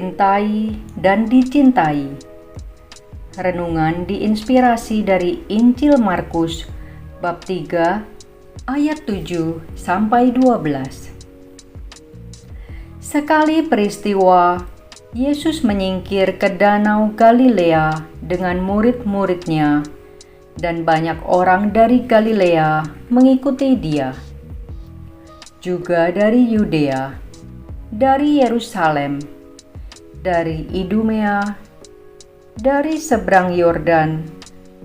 Mencintai dan dicintai. Renungan diinspirasi dari Injil Markus bab 3 ayat 7 sampai 12. Sekali peristiwa, Yesus menyingkir ke Danau Galilea dengan murid-muridnya, dan banyak orang dari Galilea mengikuti Dia. Juga dari Yudea, dari Yerusalem, dari Idumea, dari seberang Yordan,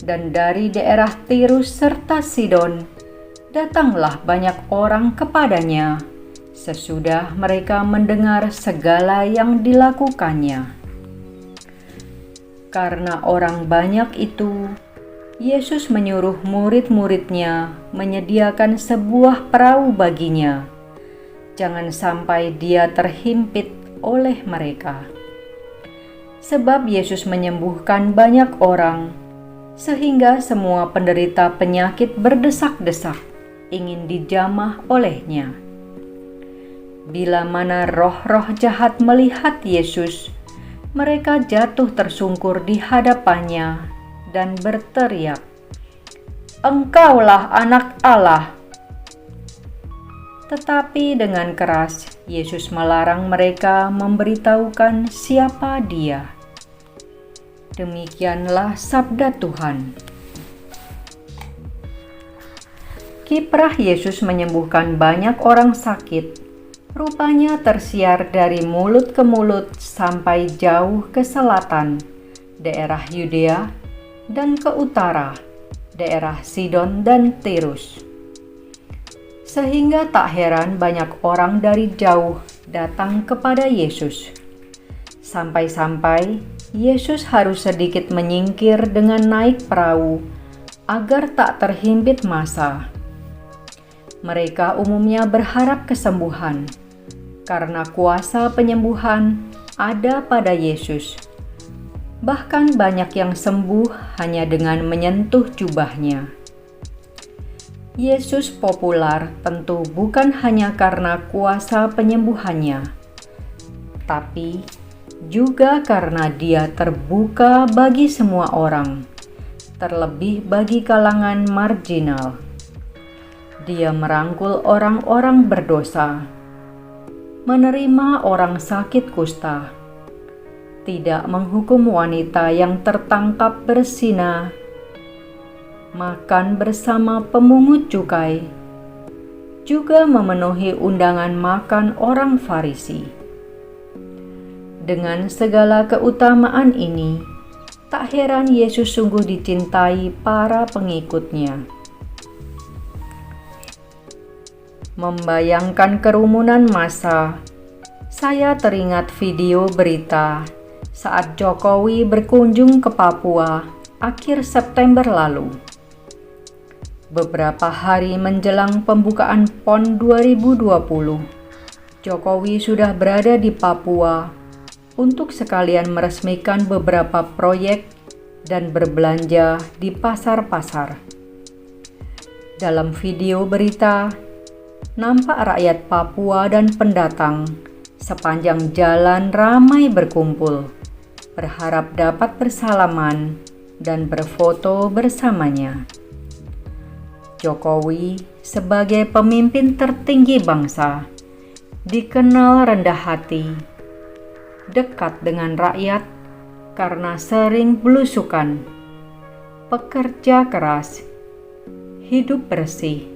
dan dari daerah Tirus serta Sidon, datanglah banyak orang kepadanya sesudah mereka mendengar segala yang dilakukannya. Karena orang banyak itu, Yesus menyuruh murid-muridnya menyediakan sebuah perahu baginya. Jangan sampai dia terhimpit oleh mereka. Sebab Yesus menyembuhkan banyak orang, sehingga semua penderita penyakit berdesak-desak ingin dijamah olehnya. Bila mana roh-roh jahat melihat Yesus, mereka jatuh tersungkur di hadapannya dan berteriak, "Engkaulah Anak Allah!" Tetapi dengan keras Yesus melarang mereka memberitahukan siapa Dia. Demikianlah sabda Tuhan. Kiprah Yesus menyembuhkan banyak orang sakit, rupanya tersiar dari mulut ke mulut sampai jauh ke selatan, daerah Yudea, dan ke utara, daerah Sidon dan Tirus. Sehingga tak heran banyak orang dari jauh datang kepada Yesus. Sampai-sampai Yesus harus sedikit menyingkir dengan naik perahu agar tak terhimpit massa. Mereka umumnya berharap kesembuhan, karena kuasa penyembuhan ada pada Yesus. Bahkan banyak yang sembuh hanya dengan menyentuh jubahnya. Yesus populer tentu bukan hanya karena kuasa penyembuhannya, tapi juga karena Dia terbuka bagi semua orang, terlebih bagi kalangan marginal. Dia merangkul orang-orang berdosa, menerima orang sakit kusta, tidak menghukum wanita yang tertangkap berzina, makan bersama pemungut cukai, juga memenuhi undangan makan orang Farisi. Dengan segala keutamaan ini, tak heran Yesus sungguh dicintai para pengikutnya. Membayangkan kerumunan massa, saya teringat video berita saat Jokowi berkunjung ke Papua akhir September lalu. Beberapa hari menjelang pembukaan PON 2020, Jokowi sudah berada di Papua untuk sekalian meresmikan beberapa proyek dan berbelanja di pasar-pasar. Dalam video berita, nampak rakyat Papua dan pendatang sepanjang jalan ramai berkumpul, berharap dapat bersalaman dan berfoto bersamanya. Jokowi sebagai pemimpin tertinggi bangsa dikenal rendah hati, dekat dengan rakyat karena sering belusukan, pekerja keras, hidup bersih,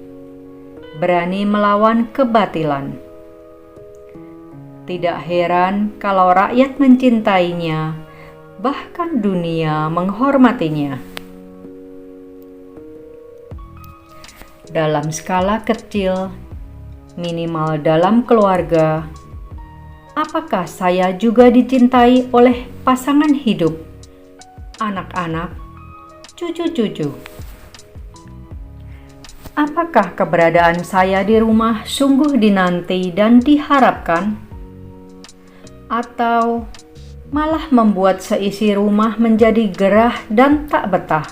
berani melawan kebatilan. Tidak heran kalau rakyat mencintainya, bahkan dunia menghormatinya. Dalam skala kecil, minimal dalam keluarga, apakah saya juga dicintai oleh pasangan hidup, anak-anak, cucu-cucu? Apakah keberadaan saya di rumah sungguh dinanti dan diharapkan? Atau malah membuat seisi rumah menjadi gerah dan tak betah?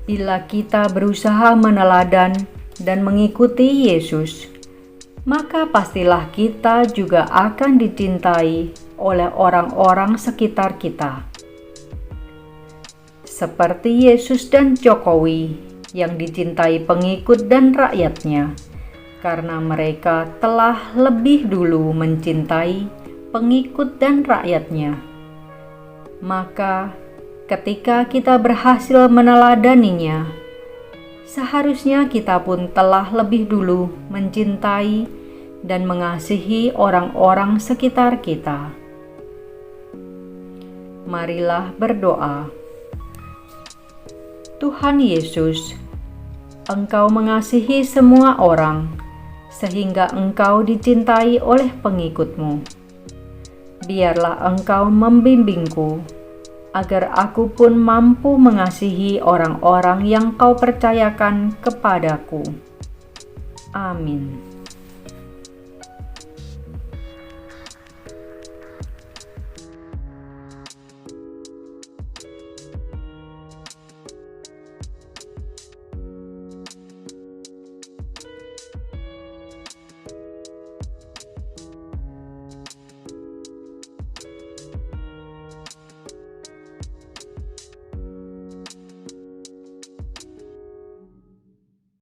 Bila kita berusaha meneladan dan mengikuti Yesus, maka pastilah kita juga akan dicintai oleh orang-orang sekitar kita. Seperti Yesus dan Jokowi yang dicintai pengikut dan rakyatnya, karena mereka telah lebih dulu mencintai pengikut dan rakyatnya. Maka ketika kita berhasil meneladaninya, seharusnya kita pun telah lebih dulu mencintai dan mengasihi orang-orang sekitar kita. Marilah berdoa. Tuhan Yesus, Engkau mengasihi semua orang, sehingga Engkau dicintai oleh pengikut-Mu. Biarlah Engkau membimbingku, agar aku pun mampu mengasihi orang-orang yang Kau percayakan kepadaku. Amin.